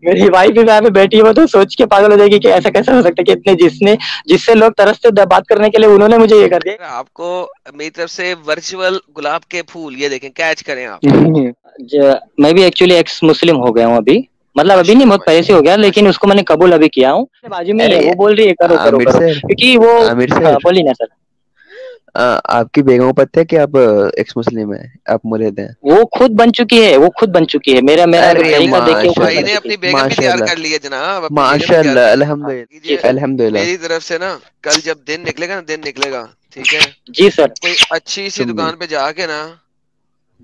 मेरी वाइफ भी वहाँ पे बैठी है, वो तो सोच के पागल हो जाएगी कि ऐसा कैसे हो सकता है कि इतने जिससे लोग तरसते बात करने के लिए उन्होंने मुझे ये कर दिया। आपको मेरी तरफ से वर्चुअल गुलाब के फूल ये देखें, कैच करें आप। मैं भी एक्चुअली एक्स मुस्लिम हो गया हूँ अभी, मतलब अभी नहीं, माशाल्लाह बहुत पहले से हो माशाल्लाह गया, लेकिन उसको माशाल्लाह। मैंने कबूल अभी किया हूँ। बाजू में ही है, अरे वो बोल रही है करो करो आमिर करो, सर, क्योंकि वो। आमिर हाँ, सर, बोलिए ना सर। आपकी बेगम को पता है कि आप एक्स मुस्लिम है, आप मुरीद हैं? वो खुद बन चुकी है, वो खुद बन चुकी है, मेरा मेरा अगर अरे भाई ने तरीका देख के वो खुद भाई बन ने माशाल्लाह, चुकी है। अपनी बेगम भी तैयार माशाल्लाह, कर ली है जनाब, अपनी बेगम भी तैयार माशाल्लाह, कर ली है। जी अल्हम्दुलिल्लाह, कीजिए। सर। अल्हम्दुलिल्लाह। मेरी तरफ से ना, कल जब दिन निकलेगा ना, दिन निकलेगा, ठीक है, जी सर। कोई अच्छी सी तुम भी। दुकान पे जाके ना,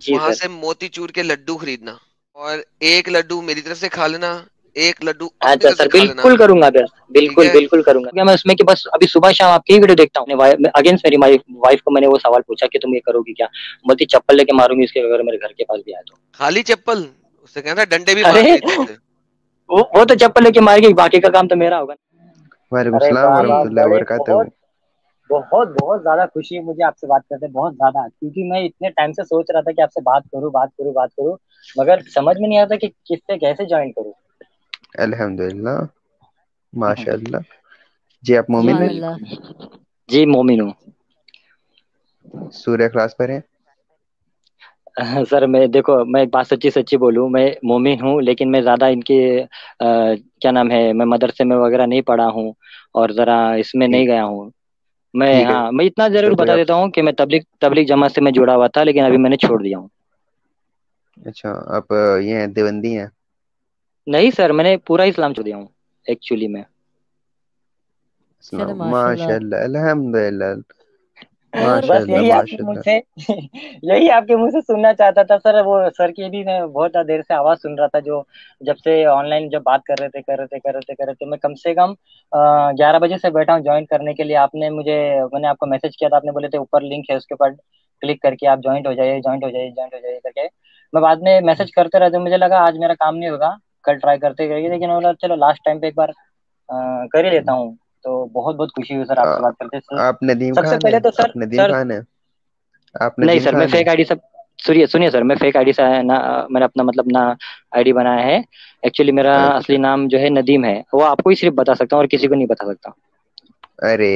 जी वहां सर। से मोतीचूर के लड्डू खरीदना, और एक लड्डू मेरी तरफ से खा लेना, एक लड्डू अपनी अच्छा तरफ से सर, खा लेना। बिल्कुल करूंगा सर, ठीक बिल्कुल है। बिल्कुल करूंगा। क्या मैं उसमें कि बस अभी सुबह शाम आपकी ही वीडियो देखता हूँ, अगेंस्ट मेरी वाइफ को मैंने वो सवाल पूछा कि तुम ये करोगी क्या, बोलती चप्पल लेके मारूंगी इसके अगर मेरे घर के पास भी आए तो। खाली चप्पल? उससे कहता डंडे भी मार अरे देते थे। वो तो चप्पल लेके मारेगी, बाकी का काम तो मेरा होगा। वालेकुम अरे सलाम वाह वाह, वरहमतुल्लाहि बड़े वबरकातुहू। बहुत बहुत बहुत ज्यादा खुशी है मुझे आपसे बात करते, बहुत ज्यादा, क्योंकि मैं इतने टाइम से सोच रहा था कि आपसे बात करूं बात करूं बात करूं, मगर समझ में नहीं आता कि किससे कैसे ज्वाइन करूं। अल्हम्दुलिल्लाह, माशाल्लाह। जी आप मोमिन सुभान हैं? अल्लाह। जी मोमिन हूँ। सूर्य क्लास पर हैं? सर मैं देखो, मैं एक बात सच्ची सच्ची बोलूं, मैं मोमिन हूँ, लेकिन मैं ज्यादा इनके क्या नाम है, मैं मदरसे में वगैरह नहीं पढ़ा हूँ, और जरा इसमें नहीं ठीक, गया हूँ। मैं, ठीक है हाँ, मैं इतना सर, जरूर कोई बता आप। देता हूँ कि मैं तबलीग तबलीग जमात से मैं जुड़ा हुआ था, लेकिन अभी मैंने छोड़ दिया हूँ। अच्छा, आप ये हैं, देवबंदी हैं? नहीं सर, मैंने पूरा इस्लाम छोड़ दिया हूँ एक्चुअली में। चलो इस्लाम, माशाल्लाह। माशाल्लाह, अल्हम्दुलिल्लाह, और बस माशाल्लाह, यही आपके मुंह माशाल्लाह। से यही आपके मुंह से सुनना चाहता था सर, वो सर की भी मैं बहुत देर से आवाज सुन रहा था, जो जब से ऑनलाइन जब बात कर रहे थे कर रहे थे, मैं कम से कम 11 बजे से बैठा हूँ ज्वाइन करने के लिए। मैंने आपको मैसेज किया था, आपने बोले थे ऊपर लिंक है उसके ऊपर क्लिक करके आप ज्वाइन हो जाइए, ज्वाइन हो जाइए, ज्वाइन हो जाइए करके। मैं बाद में मैसेज करते रहते, मुझे लगा आज मेरा काम नहीं होगा, कल ट्राई करते करिए, लेकिन मैं बोला चलो लास्ट टाइम पे एक बार कर ही लेता हूँ। तो बहुत बहुत खुशी हुई सर आ, आपसे बात करते सर। आप नदीम सबसे खान हैं? पहले तो सर आप नदीम सर खान हैं? आप नहीं नदीम सर, मैं खान हैं? फेक आईडी सब, सुनिए सुनिए सर, मैं फेक आईडी से ना, मैंने अपना मतलब ना आईडी बनाया है। एक्चुअली मेरा अच्छा। असली नाम जो है नदीम है, वो आपको ही सिर्फ बता सकता हूँ और किसी को नहीं बता सकता। अरे,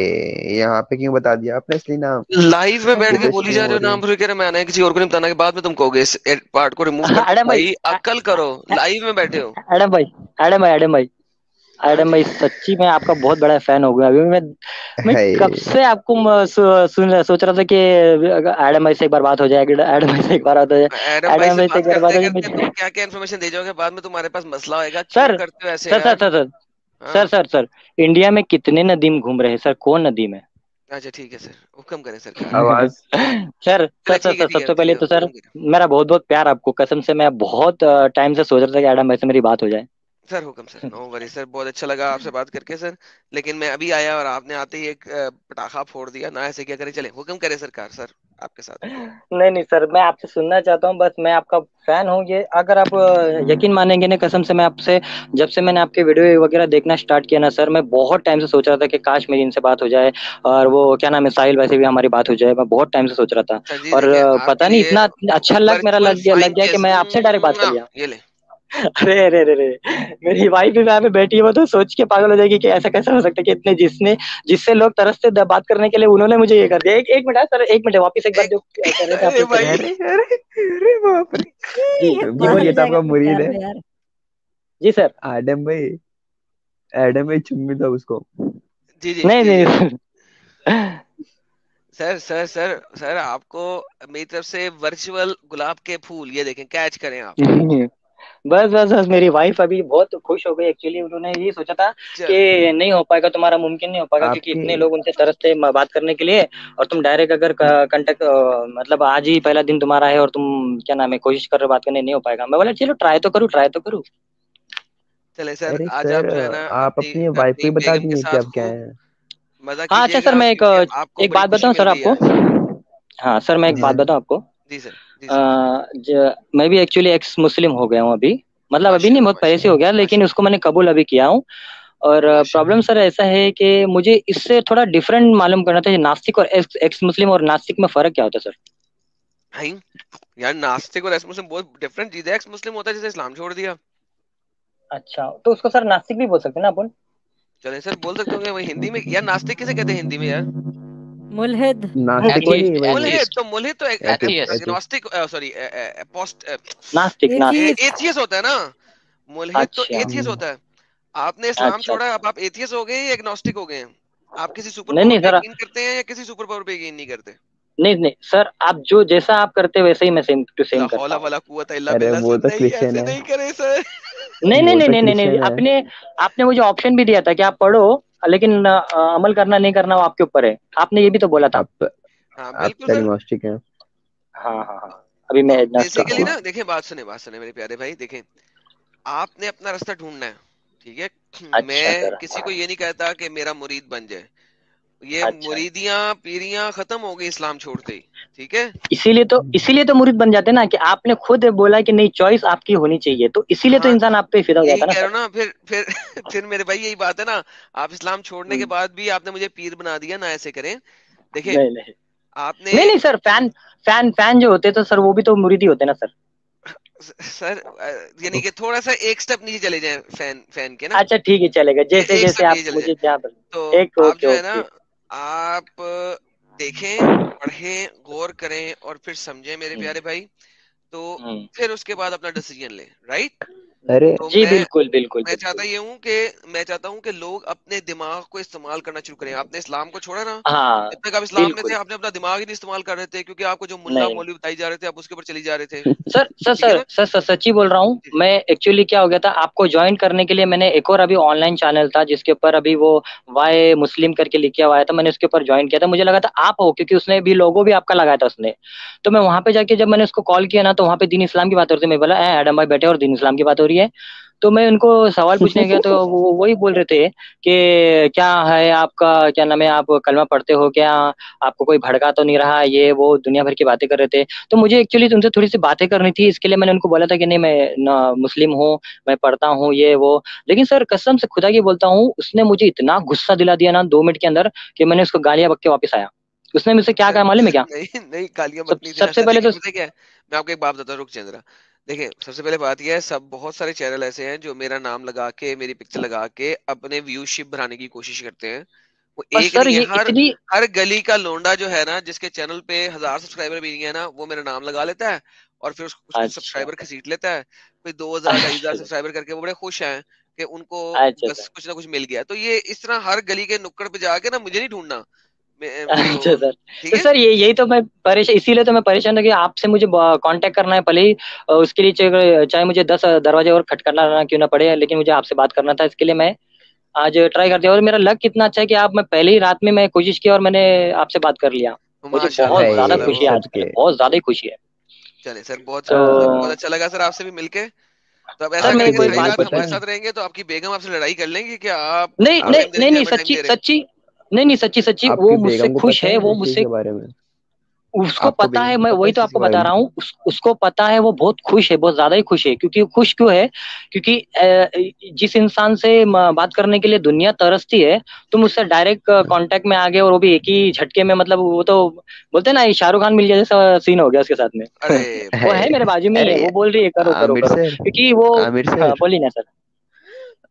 यहाँ पे क्यों बता दिया आपने असली नाम? लाइव में बैठ ये के तो बोली शर्म जा रहे हो हो रही नाम, है। फिर कह रहे मैंने किसी और को नहीं बताना, के बाद में तुम कहोगे इस पार्ट को रिमूव कर दो। एडम भाई, भाई अक्ल करो, लाइव में बैठे हो। एडम भाई, एडम भाई, एडम भाई, हाँ एडम जी। भाई, सच्ची मैं आपका बहुत बड़ा फैन हो गया अभी। मैं कब है। से आपको सोच रहा था कि एडम भाई से एक बार बात हो जाएगी, एडम भाई से एक बार बात हो जाए, एडम भाई एडम से भाई से बात एक बार बात करते हो करते तुम जाए। क्या क्या इन्फॉर्मेशन दे जाओगे, बाद में तुम्हारे पास मसला होएगा, क्यों सर करते हो ऐसे सर सर यार। सर सर हाँ। सर सर सर इंडिया में कितने नदीम घूम रहे हैं सर, कौन नदीम है? अच्छा ठीक है सर, हुक्म करें सरकार। आवाज। सर सर चले सर सर ठीक है सबसे पहले ठीक है, तो सर हुक्म करें। मेरा बहुत बहुत प्यार आपको, कसम से मैं बहुत टाइम से सोच रहा था कि एडम भाई से मेरी बात हो जाए। सर हुक्म सर, नो वरी सर, बहुत अच्छा लगा आपसे बात करके सर। लेकिन मैं अभी आया और आपने आते ही एक पटाखा फोड़ दिया ना, ऐसे क्या करें, चले हुक्म करें सरकार, सर आपके साथ हैं। नहीं नहीं सर, मैं आपसे सुनना चाहता हूँ, बस मैं आपका फैन हूँ, ये अगर आप यकीन मानेंगे ना, कसम से मैं आपसे, जब से मैंने आपके वीडियो वगैरह देखना स्टार्ट किया ना सर, मैं बहुत टाइम से सोच रहा था कि काश मेरी इनसे बात हो जाए, और वो क्या नाम है साहिल, वैसे भी हमारी बात हो जाए, मैं बहुत टाइम से सोच रहा था। सर जी और देखें पता आपके नहीं लिए इतना अच्छा लग मेरा वर्चुअल लग फ्लाइंग गया कि किस, मैं आपसे डायरेक्ट बात कर लिया। ये ले। अरे अरे अरे अरे, मेरी वाइफ भी वहाँ पे बैठी है, वो तो सोच के पागल हो जाएगी कि ऐसा कैसे हो सकता है कि जिससे लोग तरसते बात करने के लिए उन्होंने मुझे ये कर दिया। एक एक मिनट है सर, एक मिनट, वापिस एक बार एक, जो कर रहे थे आप अरे लोग करिए। भाई, अरे, अरे, अरे बाप रे। जी जी बात ये हो बोलिए। तो जाएगा आपका अपने मुरीद प्यार है? में यार। जी सर। एडम भाई, एडम भाई चुम्मी था उसको। जी जी नहीं जी जी। नहीं सर सर सर सर आपको मेरी तरफ से वर्चुअल गुलाब के फूल ये देखें, कैच करें आप। बस बस बस, मेरी वाइफ अभी बहुत खुश हो गई, एक्चुअली उन्होंने ये सोचा था चल। कि नहीं हो पाएगा तुम्हारा, मुमकिन नहीं हो पाएगा, क्योंकि आपके। इतने लोग उनसे तरसते बात करने के लिए, और तुम डायरेक्ट अगर कांटेक्ट, मतलब आज ही पहला दिन तुम्हारा है और तुम क्या नाम है कोशिश कर रहे हो बात करने, नहीं हो पाएगा। मैं बोला चलो ट्राई तो करूँ, ट्राई तो करूँ। चले सर, अरे आज सर, आप जो है ना आप अपनी अपनी वाइफ को अपनी ही बता बेगम के दीजिए कि साथ आप क्या खूब है। मजा हाँ अच्छा सर, कीजिएगा, मैं क्योंकि आपको एक बड़ी बात खुशी बताऊं मिल सर रही है आपको। आज। हाँ सर, मैं एक जी बात सर। बताऊं आपको। जी सर जी सर। मैं भी एक्चुअली एक्स मुस्लिम हो गया हूँ अभी, मतलब अभी नहीं, माशाल्लाह बहुत पहले से हो माशाल्लाह गया, लेकिन माशाल्लाह उसको मैंने कबूल अभी किया हूँ। और प्रॉब्लम माशाल्लाह। सर ऐसा है कि मुझे इससे थोड़ा डिफरेंट मालूम करना था, ये नास्तिक और एक्स मुस्लिम और नास्तिक में फर्क क्या होता है सर? नहीं यार, नास्तिक और एक्स मुस्लिम बहुत डिफरेंट चीज है। एक्स मुस्लिम होता है जैसे इस्लाम छोड़ दिया। अच्छा, तो उसको सर नास्तिक भी बोल सकते हैं ना अपन? चले सर, बोल सकते होंगे। वही हिंदी में यार, नास्तिक किसे कहते हैं हिंदी में यार? मुल्हिद। नास्तिक एथीस्ट, वही वही मुल्हिद। एथीस्ट, तो मुल्हिद तो atheist. Atheist. Agnostic, sorry, post, नास्तिक, नास्तिक। एथियस्ट। एथियस होता है ना। मुल्हिद तो अच्छा, एथियस होता है। आपने इस्लाम अच्छा, छोड़ा, अच्छा। अब आप एथियस हो गए या एग्नोस्टिक हो गए हैं? आप किसी सुपर नहीं पावर नहीं पे सर, यकीन करते हैं या किसी सुपर पावर पे यकीन नहीं करते? नहीं नहीं सर, आप जो जैसा आप करते हैं वैसे ही मैं सेम टू ला सेम करता हौला हूँ। वला कुव्वत इल्ला अरे बिल्ला वो सर, तो नहीं क्रिश्चियन ऐसे है, नहीं करे सर। नहीं नहीं वो नहीं तो नहीं नहीं नहीं, क्रिश्चियन है। आपने आपने मुझे ऑप्शन भी दिया था कि आप पढ़ो, लेकिन अमल करना नहीं करना वो आपके ऊपर है। आपने ये भी तो बोला था। आप हाँ आप बिल्कुल तो सर। एग्नोस्टिक हैं। हाँ हाँ हाँ, अभी मैं तो एग्नोस्टिक बेसिकली हूँ। ना, देखें, बात सुने मेरे प्यारे भाई, देखें, आपने अपना रास्ता ढूंढना है, ठीक है। अच्छा मैं सर। किसी को ये नहीं कहता कि मेरा मुरीद बन जाए। ये अच्छा, मुरीदियां पीरियां खत्म हो गई इस्लाम छोड़ते ही, ठीक है। इसीलिए तो मुरीद बन जाते हैं ना, कि आपने खुद बोला कि नहीं, चॉइस आपकी होनी चाहिए, तो इसीलिए तो हाँ, इंसान आप पे फिदा हो यही जाता है ना कह रहा सर। हूँ ना, फिर फिर मेरे भाई यही बात है ना। आप इस्लाम छोड़ने के हम्म, बाद भी आपने मुझे पीर बना दिया ना, ऐसे करें। देखें, नहीं नहीं आपने, नहीं नहीं सर, फैन जो होते हैं तो सर वो भी तो मुरीद ही होते हैं ना सर। सर, यानी कि थोड़ा सा एक स्टेप नीचे चले जाएं फैन फैन के ना। अच्छा ठीक है, चलेगा, जैसे एक जैसे स्टेप आप नीचे चले जाएं। मुझे जहाँ तो पर। एक, आप ओके जो है ना, ओके। आप देखें, पढ़ें, गौर करें और फिर समझें मेरे हम्म प्यारे भाई। तो हम्म। फिर उसके बाद अपना डिसीजन लें, राइट। अरे तो जी मैं बिल्कुल बिल्कुल मैं चाहता बिल्कुल। ये हूँ कि मैं चाहता हूँ कि लोग अपने दिमाग को इस्तेमाल करना शुरू करें। आपने इस्लाम को छोड़ा ना, हाँ जब तक आप इस्लाम में थे बिल्कुल। आपने अपना दिमाग ही नहीं इस्तेमाल कर रहे थे, क्योंकि आपको जो मुल्ला नहीं मौलवी बताई जा रहे थे आप उसके ऊपर चली जा रहे थे, सर सर ठीक है सर ना। सर सर सच्ची बोल रहा हूँ जी मैं। एक्चुअली क्या हो गया था, आपको ज्वाइन करने के लिए मैंने एक और अभी ऑनलाइन चैनल था जिसके ऊपर अभी वो वाई मुस्लिम करके लिखा हुआ आया था, मैंने उसके ऊपर ज्वाइन किया था, मुझे लगा था आप हो, क्योंकि उसने भी लोगो भी आपका लगाया था उसने। तो मैं वहां पे जाके जब मैंने उसको कॉल किया ना, तो वहां पे दीन इस्लाम की बात हो रही थी, मैं बोला एडम भाई बैठे और दीन इस्लाम की बात हो रही है। तो मैं उनको सवाल पूछने गया तो वो वही बोल रहे थे कि क्या है आपका, क्या नाम है, आप कलमा पढ़ते हो क्या, आपको कोई भड़का तो नहीं रहा, ये वो दुनिया भर की बातें कर रहे थे। तो मुझे एक्चुअली तुमसे थोड़ी सी बातें करनी थी, इसके लिए मैंने उनको बोला था कि नहीं मैं ना मुस्लिम हूँ, मैं पढ़ता हूँ ये वो। लेकिन सर कसम से खुदा की बोलता हूँ, उसने मुझे इतना गुस्सा दिला दिया ना 2 मिनट के अंदर, कि मैंने उसको गालियां बक के वापस आया। उसने मुझसे क्या सर, कहा मालूम है क्या? नहीं नहीं, गालियां बकनी थी ना सबसे सर, पहले देखिए तो पता है क्या है? मैं आपको एक बात बताता हूँ, रुक चंद्रा। देखिए, सबसे पहले बात यह है, सब बहुत सारे चैनल ऐसे हैं जो मेरा नाम लगा के, मेरी पिक्चर लगा के अपने व्यूशिप बढ़ाने की कोशिश करते हैं। वो और एक सर नहीं है, ये हर इतनी, हर गली का लोंडा जो है ना, जिसके चैनल पे 1000 सब्सक्राइबर भी नहीं है ना, वो मेरा नाम लगा लेता है और फिर उसके अच्छा सब्सक्राइबर घसीट लेता है। कोई 2000 2,500 अच्छा सब्सक्राइबर करके वो बड़े खुश हैं कि उनको अच्छा बस सर। कुछ ना कुछ मिल गया। तो ये इस तरह हर गली के नुक्कड़ पे जाके ना मुझे नहीं ढूंढना। तो अच्छा सर। ठीक तो है। सर यही तो मैं परेशान, इसीलिए तो मैं परेशान था कि आपसे मुझे कांटेक्ट करना है भले ही, उसके लिए चाहे चाहे मुझे 10 दरवाजे और खटखटाना क्यों ना पड़े, लेकिन मुझे आपसे बात करना था, इसके लिए मैं आज ट्राई कर दिया। और मेरा लक कितना अच्छा है कि आप, मैं पहले ही रात में मैं कोशिश किया और मैंने आपसे बात कर लिया। मुझे माशाल्लाह बहुत ज्यादा माशाल्लाह। भाई खुशी है आज, सदके। बहुत ज्यादा ही खुशी है। चले सर, बहुत तो बहुत अच्छा लगा सर आपसे भी मिलके। तो अब सर ऐसा मैं करेंगे, कोई बेगम सारी को बात रात पता हमारे है, साथ रहेंगे तो आपकी बेगम आपसे लड़ाई कर लेंगी कि आप नहीं हमें आप नहीं टाइम दे रही नहीं थी, नहीं, हमें टाइम सच्ची दे रहे। सच्ची, नहीं नहीं सच्ची सच्ची, वो आपकी मुझसे बेगम को खुश पता है, है वो इस चीज मुझसे, के बारे में? उसको आपको पता बेगम है, को मैं पता है वही इस तो चीज के आपको बारे बता में? रहा हूँ, उसको पता है, वो बहुत खुश है, बहुत ज्यादा ही खुश है। क्योंकि खुश क्यों है? क्योंकि जिस इंसान से बात करने के लिए दुनिया तरसती है, तुम उससे डायरेक्ट कांटेक्ट में आ गए, और वो भी एक ही झटके में, मतलब वो तो बोलते हैं ना, ये शाहरुख खान मिल गया जैसा सीन हो गया उसके साथ में। अरे वो बहुत है है। मेरे बाजू में ही है, अरे वो बोल रही है करो करो आमिर करो, सर, क्योंकि वो, आमिर हाँ सर, बोलिए ना सर।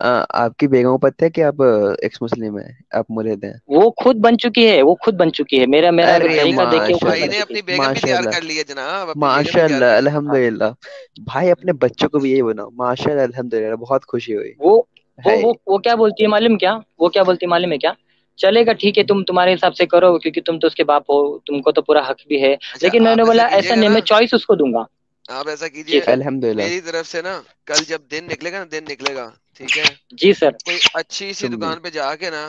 आपकी बेगम को पता है कि आप एक्स मुस्लिम है, आप मुरीद हैं? वो खुद बन चुकी है, वो खुद बन चुकी है, मेरा मेरा अरे तरीका देख के वो खुद भाई बन ने चुकी अपनी है। बेगम भी तैयार माशाल्लाह, कर ली है जनाब, अपनी बेगम भी तैयार माशाल्लाह, कर ली। हाँ अल्हम्दुलिल्लाह। भाई अपने बच्चों को भी यही बनाओ, माशाल्लाह, अल्हम्दुलिल्लाह, बहुत खुशी हुई। वो वो है। वो वो क्या बोलती है मालूम क्या? वो क्या बोलती है मालूम है क्या? चलेगा ठीक है, तुम तुम्हारे हिसाब से करो, क्योंकि तुम तो उसके बाप हो, तुमको तो पूरा हक भी है। अच्छा, लेकिन मैंने आप ऐसा बोला ऐसा कीजिएगा नहीं, ना, मैं चॉइस उसको दूंगा। आप ऐसा जी कीजिए, सर। अल्हम्दुलिल्लाह। मेरी तरफ से ना, कल जब दिन निकलेगा ना, दिन निकलेगा, ठीक है, जी सर। कोई अच्छी सी सुम्मी। दुकान पे जाके ना,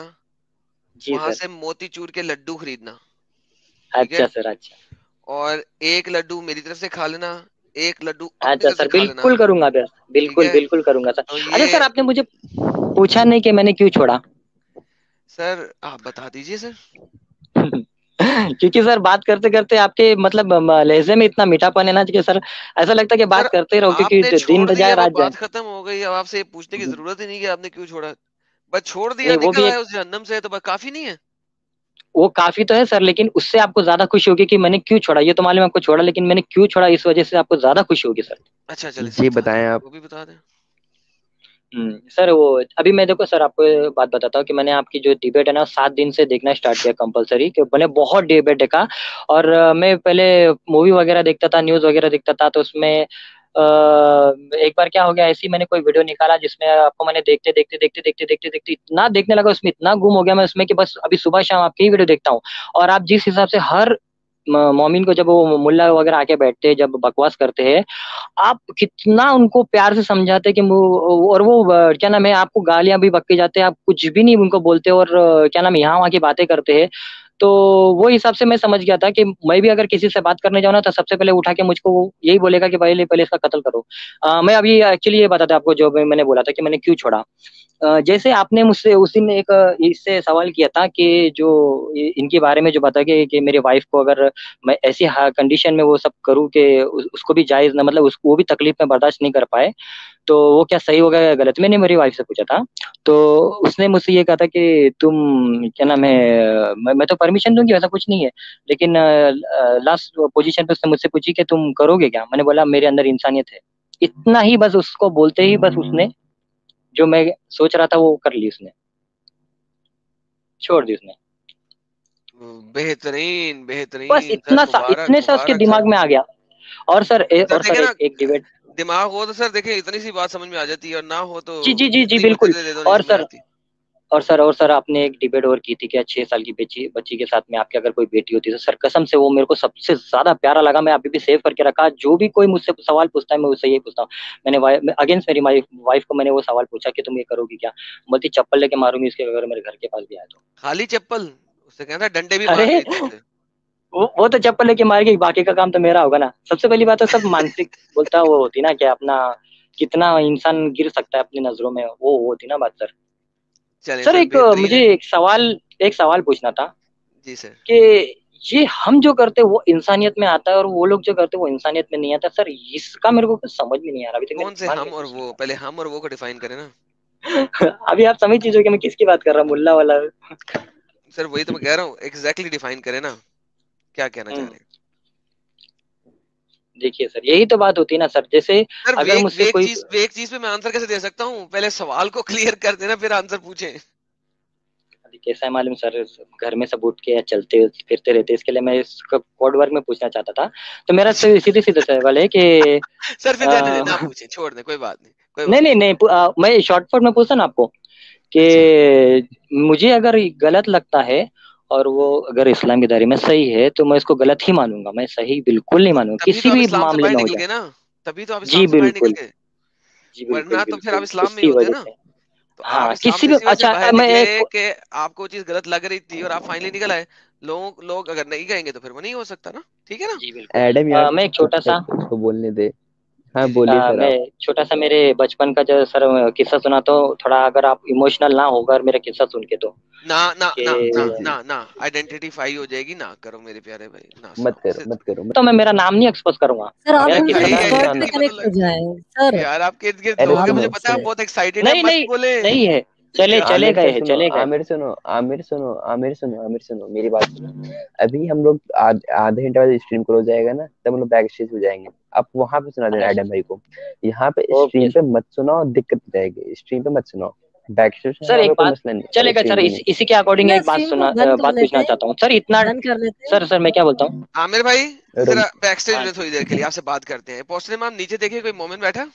जी वहां सर। से मोतीचूर के लड्डू खरीदना, ठीक अच्छा है। सर, अच्छा। और एक लड्डू मेरी तरफ से खा लेना, एक लड्डू अपनी अच्छा तरफ से सर, खा लेना, बिल्कुल करूंगा सर, ठीक बिल्कुल है। बिल्कुल करूंगा सर। तो अच्छा ये, सर, आपने मुझे पूछा नहीं कि मैंने क्यों छोड़ा। सर आप बता दीजिए सर। क्योंकि सर बात करते करते आपके मतलब लहजे में इतना मीठापन है ना कि सर ऐसा लगता है कि सर बात करते रहो, क्योंकि आपने दिन छोड़ जाए दिया, वो रात जाए। बात खत्म हो गई, अब आपसे ये पूछने की जरूरत ही नहीं कि आपने क्यों छोड़ा। बस छोड़ दिया, नहीं वो निकल भी आए एक, उस जहन्नम से, तो बस काफी नहीं है? वो काफी तो है सर, लेकिन उससे आपको ज्यादा खुशी होगी कि मैंने क्यों छोड़ा। ये तो मालूम है आपको छोड़ा, लेकिन मैंने क्यों छोड़ा, इस वजह से आपको ज्यादा खुशी होगी सर। अच्छा चले सर, जी बता दें, बताएं आप। वो भी बता दें। सर वो अभी मैं देखो सर आपको बात बताता हूँ कि मैंने आपकी जो डिबेट है ना 7 दिन से देखना स्टार्ट किया कंपलसरी, कि मैंने बहुत डिबेट देखा। और मैं पहले मूवी वगैरह देखता था, न्यूज वगैरह देखता था, तो उसमें एक बार क्या हो गया, ऐसी मैंने कोई वीडियो निकाला जिसमें आपको मैंने देखते देखते देखते देखते देखते देखते इतना देखने लगा उसमें, इतना गुम हो गया मैं उसमें कि बस अभी सुबह शाम आपकी ही वीडियो देखता हूँ। और आप जिस हिसाब से हर मोमिन को, जब वो मुल्ला वगैरह आके बैठते हैं, जब बकवास करते हैं, आप कितना उनको प्यार से समझाते हैं कि और वो क्या नाम है, आपको गालियां भी बक के जाते हैं, आप कुछ भी नहीं उनको बोलते, और क्या नाम है, यहाँ वहाँ की बातें करते हैं। तो वो हिसाब से मैं समझ गया था कि मैं भी अगर किसी से बात करने जाऊँ ना, तो सबसे पहले उठा के मुझको वो यही बोलेगा कि पहले पहले इसका कत्ल करो। मैं अभी एक्चुअली ये बताता आपको, जो मैंने बोला था कि मैंने क्यों छोड़ा। जैसे आपने मुझसे उस दिन एक इससे सवाल किया था कि जो इनके बारे में जो बता कि मेरी वाइफ को अगर मैं ऐसी कंडीशन में वो सब करूँ कि उसको भी जायज ना, मतलब उसको वो भी तकलीफ में बर्दाश्त नहीं कर पाए, तो वो क्या सही होगा या गलत। मैंने मेरी वाइफ से पूछा था, तो उसने मुझसे ये कहा था कि तुम क्या नाम है, मैं तो परमिशन दूंगी, वैसा कुछ नहीं है, लेकिन लास्ट पोजीशन पे उसने मुझसे पूछी कि तुम करोगे क्या। मैंने बोला मेरे अंदर इंसानियत है। इतना ही बस, उसको बोलते ही बस उसने जो मैं सोच रहा था वो कर ली उसने, छोड़ दी उसने। बेहतरीन बस बेहतरीन सर, इतना सा, मुबारक इतने सा उसके मुबारक सर। दिमाग में आ गया। और सर सर और सर देखिए ना, एक डिबेट। दिमाग हो तो सर देखिए इतनी सी बात समझ में आ जाती है, और ना हो तो जी जी जी जी जितनी मर्जी बिल्कुल। दे दो नहीं और समझ सर आती। आपने एक डिबेट और की थी क्या, 6 साल की बच्ची बच्ची के साथ में आपकी अगर कोई बेटी होती, तो सर कसम से वो मेरे को सबसे ज्यादा प्यारा लगा। मैं अभी भी सेव करके रखा, जो भी कोई मुझसे सवाल पूछता है मैं उससे यही पूछता हूँ। मैंने अगेंस्ट मेरी वाइफ को मैंने वो सवाल पूछा कि तुम ये करोगी क्या। बोलती चप्पल लेके मारूंगी उसके अगर मेरे घर के पास भी आए तो। खाली चप्पल? उससे कहना डंडे भी मार अरे लेती उसे। वो तो चप्पल लेके मारेगी, बाकी का काम तो मेरा होगा ना। सबसे पहली बात तो सब मानसिक बोलता वो होती ना कि अपना कितना इंसान गिर सकता है अपनी नजरों में, वो होती ना बात सर। चलिए सर सर, एक बेहतरीन मुझे है। एक सवाल पूछना था जी सर। कि ये हम जो करते हैं वो इंसानियत में आता है, और वो लोग जो करते हैं वो इंसानियत में नहीं आता सर। इसका मेरे को कुछ समझ में नहीं आ रहा, अभी तक मेरे कौन से दिमाग में हम और कुछ वो? पहले हम और वो को डिफाइन करें ना। नहीं। अभी आप समझ चीजों कि मैं किसकी बात कर रहा हूँ, मुल्ला वाला। सर वही तो मैं कह रहा हूँ, एग्जैक्टली डिफाइन करें ना, क्या कहना चाह हम्म, रहे हैं? देखिए सर यही तो बात होती है ना सर, जैसे सर अगर मुझसे कोई, वे एक चीज पे मैं आंसर कैसे दे सकता हूँ? पहले सवाल को क्लियर कर देना, फिर आंसर पूछें। अभी कैसा है मालूम सर, घर में सब उठ के या चलते फिरते रहते, इसके लिए मैं इसका कोड वर्ड में पूछना चाहता था। तो मेरा अच्छा। सीधे सीधे सवाल है कि सर फिर रहने देना, आप अ, पूछें, छोड़ दें, कोई बात नहीं, कोई नहीं बात नहीं नहीं। नहीं, मैं शॉर्ट फॉर्म में पूछता ना आपको अच्छा। कि मुझे अगर गलत लगता है और वो अगर इस्लाम के दायरे में सही है, तो मैं इसको गलत ही मानूंगा, मैं सही बिल्कुल नहीं मानूंगा तभी तो किसी आप भी इस्लाम से मामले बाहर में हो निकल जाए। गए ना। तभी तो आप जी इस्लाम से बाहर निकल बिल्कुल। गए। जी बिल्कुल वरना तो फिर आप बिल्कुल इस्लाम में ही उसी होते वजह ना। से। तो आप हाँ इस्लाम किसी से भी, इसी वजह से अच्छा बाहर मैं निकले एक, कि आपको वो चीज गलत लग रही थी, और आप फाइनली निकल आए। लोग अगर नहीं कहेंगे तो फिर वो नहीं हो सकता ना, ठीक है ना? जी बिल्कुल। एडम यार मैं एक चुप छोटा सा, कर, उसको बोलने दे। हाँ जी जी। बोलिए सर मैं आप। छोटा सा मेरे बचपन का जो सर किस्सा सुना, तो थोड़ा अगर आप इमोशनल ना होगा मेरा किस्सा सुन के तो ना ना कि ना ना जी जी, ना ना, आइडेंटिफाई हो जाएगी ना, करो मेरे प्यारे भाई, ना मत सर करो मत करो मत तो मैं करो। मेरा नाम नहीं एक्सपोज करूंगा, सर आप मेरा अबे किस्सा भाई, उस सुना दीजिए। कॉल पे आइडेंटिटी पता कनेक्ट हो लग। जाए सर। यार आपके इर्द गिर्द अरे लोग हैं, आप मुझे सुनो, पता है आप मुझसे बहुत एक्साइटेड है, नहीं मत नहीं बोले। नहीं है, चले यार। चले आमिर गए सर हैं, सुनो, चले गए। आमिर सुनो, आमिर सुनो, आमिर सुनो, आमिर सुनो, मेरी बात सुनो। अभी हम लोग आधे घंटे बाद स्ट्रीम क्लोज जाएगा ना, तब हम लोग बैक स्टेज हो जाएंगे। आप वहां पे सुना देना एडम भाई को। यहाँ पे ओके स्ट्रीम पे मत सुनाओ, दिक्कत हो जाएगी। स्ट्रीम पे मत सुनाओ, बैक स्टेज सर, सुनाने एक का कोई बात मसला नहीं, पर चलेगा स्ट्रीम सर, पे नहीं। इसी के अकॉर्डिंग ना एक बात स्ट्रीम को सुना, बंद कर बात पूछना लेते चाहता हूँ सर, इतना। बंद कर लेते सर मैं क्या बोलता हूँ। आमिर भाई, रुक जरा बैक स्टेज हाँ में थोड़ी देर के लिए आपसे बात करते हैं। पोस्टर मैम नीचे देखिए, कोई मोमेंट बैठा।